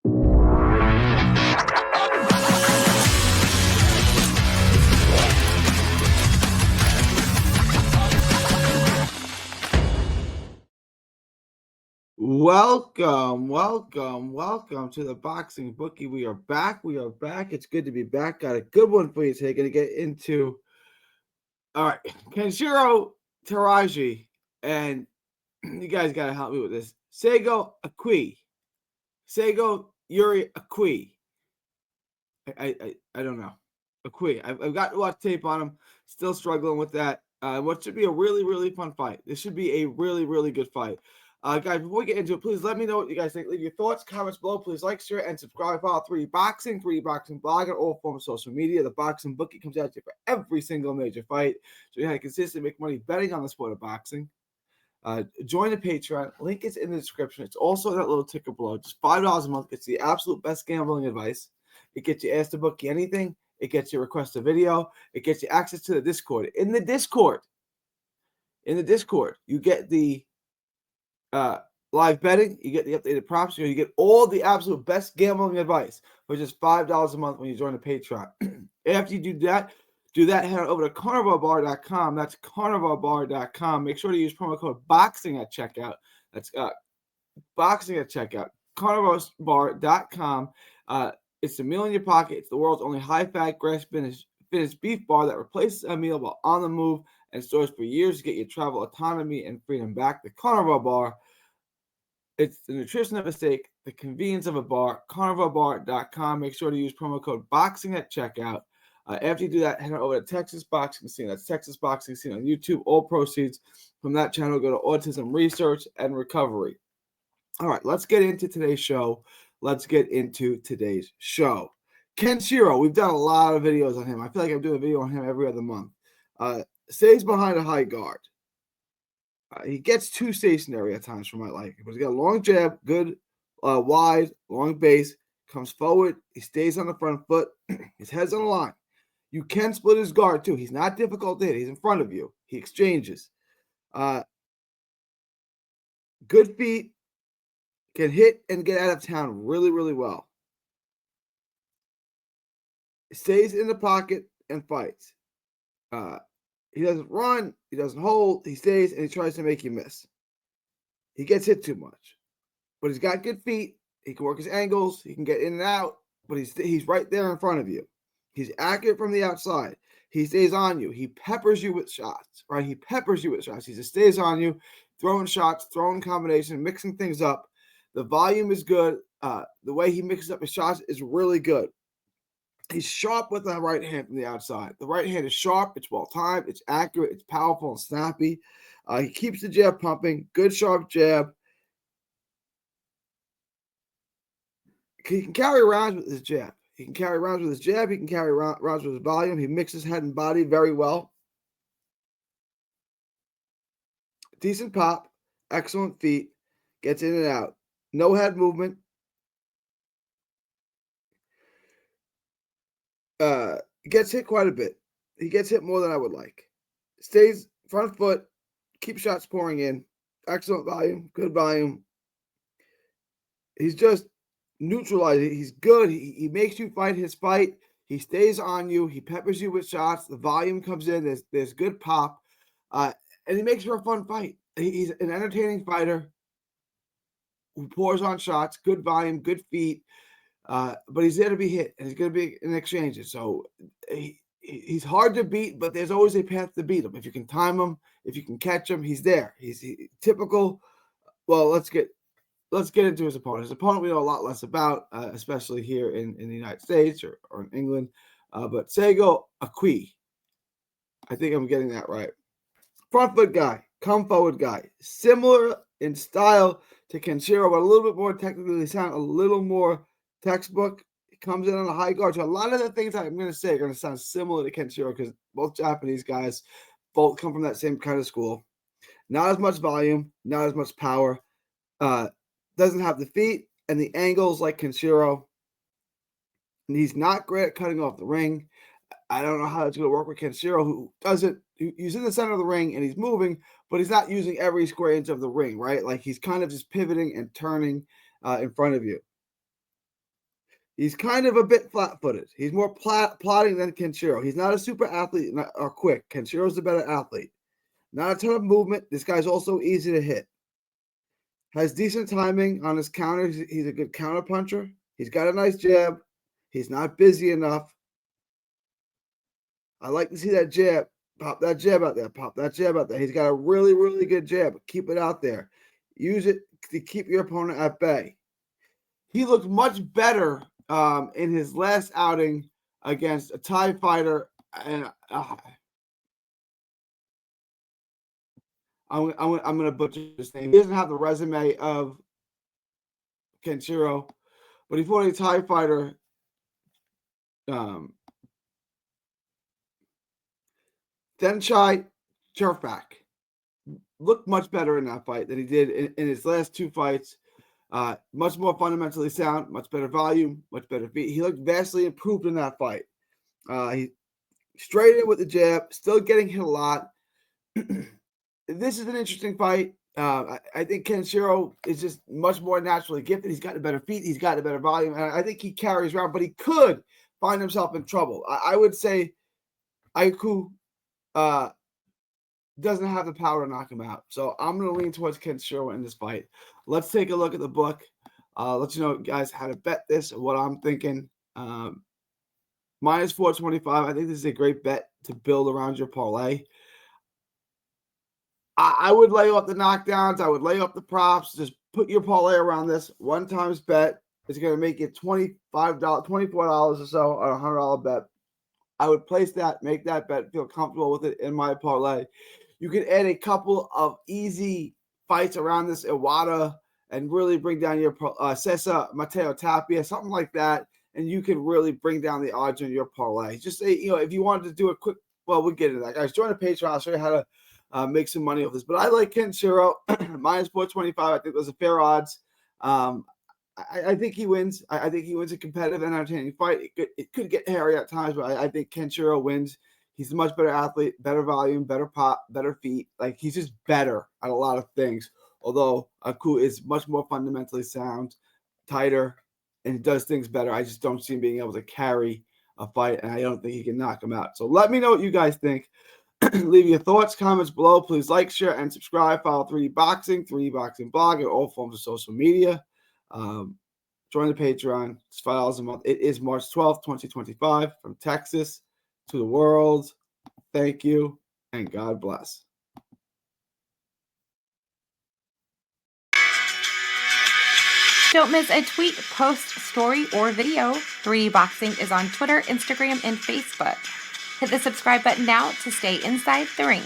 Welcome to the Boxing Bookie. We are back. It's good to be back. Got a good one for you today. Going to get into, all right, Kenshiro Teraji, and you guys got to help me with this. Seigo Yuri Akui. I don't know. Akui. I've got a lot of tape on him. Still struggling with that. What should be a really, really fun fight. This should be a really, really good fight. Guys, before we get into it, please let me know what you guys think. Leave your thoughts, comments below. Please like, share, and subscribe. Follow 3Boxing blog, on all forms of social media. The Boxing Bookie comes out to you for every single major fight. So you can consistently make money betting on the sport of boxing. Join the Patreon. Link is in the description. It's also that little ticker below. Just $5 a month. It's the absolute best gambling advice. It gets you asked to Bookie anything. It gets you request a video. It gets you access to the Discord. In the Discord, you get the live betting, you get the updated props, you get all the absolute best gambling advice for just $5 a month when you join the Patreon. After you do that, head on over to carnivalbar.com. That's carnivalbar.com. Make sure to use promo code BOXING at checkout. That's BOXING at checkout. carnivalbar.com. It's a meal in your pocket. It's the world's only high-fat, grass-finished beef bar that replaces a meal while on the move and stores for years to get your travel autonomy and freedom back. The Carnival Bar. It's the nutrition of a steak, the convenience of a bar. carnivalbar.com. Make sure to use promo code BOXING at checkout. After you do that, head on over to Texas Boxing Scene. That's Texas Boxing Scene on YouTube. All proceeds from that channel go to autism research and recovery. All right, let's get into today's show. Kenshiro, we've done a lot of videos on him. I feel like I'm doing a video on him every other month. Stays behind a high guard. He gets too stationary at times for my liking, but he's got a long jab, good, wide, long base, comes forward. He stays on the front foot. His head's on the line. You can split his guard too. He's not difficult to hit. He's in front of you. He exchanges. Good feet. Can hit and get out of town really, really well. Stays in the pocket and fights. He doesn't run. He doesn't hold. He stays and he tries to make you miss. He gets hit too much. But he's got good feet. He can work his angles. He can get in and out. But he's right there in front of you. He's accurate from the outside. He stays on you. He peppers you with shots, right? He just stays on you, throwing shots, throwing combinations, mixing things up. The volume is good. The way he mixes up his shots is really good. He's sharp with the right hand from the outside. The right hand is sharp. It's well-timed. It's accurate. It's powerful and snappy. He keeps the jab pumping. Good, sharp jab. He can carry rounds with his jab. He can carry rounds with his volume. He mixes head and body very well. Decent pop. Excellent feet. Gets in and out. No head movement. Gets hit quite a bit. He gets hit more than I would like. Stays front foot. Keeps shots pouring in. Excellent volume. Good volume. He's just neutralizing. He's good. He makes you fight his fight. He stays on you. He peppers you with shots. The volume comes in. There's good pop. And he makes for a fun fight. He's an entertaining fighter who pours on shots. Good volume. Good feet. But he's there to be hit, and he's going to be in exchanges. So he's hard to beat, but there's always a path to beat him. If you can time him, if you can catch him, he's there. He's typical. Well, let's get into his opponent. His opponent we know a lot less about, especially here in the United States or in England. But Seigo Akui. I think I'm getting that right. Front foot guy, come forward guy. Similar in style to Kenshiro, but a little bit more technically sound, a little more textbook. He comes in on a high guard. So a lot of the things I'm going to say are going to sound similar to Kenshiro because both Japanese guys, both come from that same kind of school. Not as much volume, not as much power. Doesn't have the feet and the angles like Kenshiro. And he's not great at cutting off the ring. I don't know how that's going to work with Kenshiro, who doesn't. He's in the center of the ring and he's moving, but he's not using every square inch of the ring, right? Like he's kind of just pivoting and turning in front of you. He's kind of a bit flat-footed. He's more plodding than Kenshiro. He's not a super athlete or quick. Kenshiro's the better athlete. Not a ton of movement. This guy's also easy to hit. Has decent timing on his counters. He's a good counter puncher. He's got a nice jab. He's not busy enough. I like to see that jab. Pop that jab out there. Pop that jab out there. He's got a really, really good jab. Keep it out there. Use it to keep your opponent at bay. He looked much better in his last outing against a Thai fighter. And I'm going to butcher his name. He doesn't have the resume of Kenshiro, but he fought a Thai fighter. Denchai Turfback looked much better in that fight than he did in his last two fights. Much more fundamentally sound, much better volume, much better feet. He looked vastly improved in that fight. He straight in with the jab, still getting hit a lot. This is an interesting fight. I think Kenshiro is just much more naturally gifted. He's got the better feet. He's got the better volume. And I think he carries around, but he could find himself in trouble. I would say Akui doesn't have the power to knock him out. So I'm going to lean towards Kenshiro in this fight. Let's take a look at the book. Let you know, guys, how to bet this and what I'm thinking. Minus 425. I think this is a great bet to build around your parlay. I would lay off the knockdowns. I would lay off the props. Just put your parlay around this. One times bet is going to make it $24 or so on a $100 bet. I would place that, make that bet, feel comfortable with it in my parlay. You can add a couple of easy fights around this Iwata and really bring down your Cesar Mateo Tapia, something like that, and you can really bring down the odds on your parlay. Just say, if you wanted to do a quick, well, we'll get into that, guys. Join the Patreon. I'll show you how to make some money off this. But I like Kenshiro minus 425. I think those are fair odds. I think he wins. I think he wins a competitive and entertaining fight. It could get hairy at times, but I think Kenshiro wins. He's a much better athlete, better volume, better pop, better feet. Like, he's just better at a lot of things. Although Akui is much more fundamentally sound, tighter, and he does things better. I just don't see him being able to carry a fight, and I don't think he can knock him out. So let me know what you guys think. Leave your thoughts, comments below. Please like, share, and subscribe. Follow 3D Boxing, 3D Boxing Blog, and all forms of social media. Join the Patreon. It's $5 a month. It is March 12th, 2025. From Texas to the world. Thank you, and God bless. Don't miss a tweet, post, story, or video. 3D Boxing is on Twitter, Instagram, and Facebook. Hit the subscribe button now to stay inside the ring.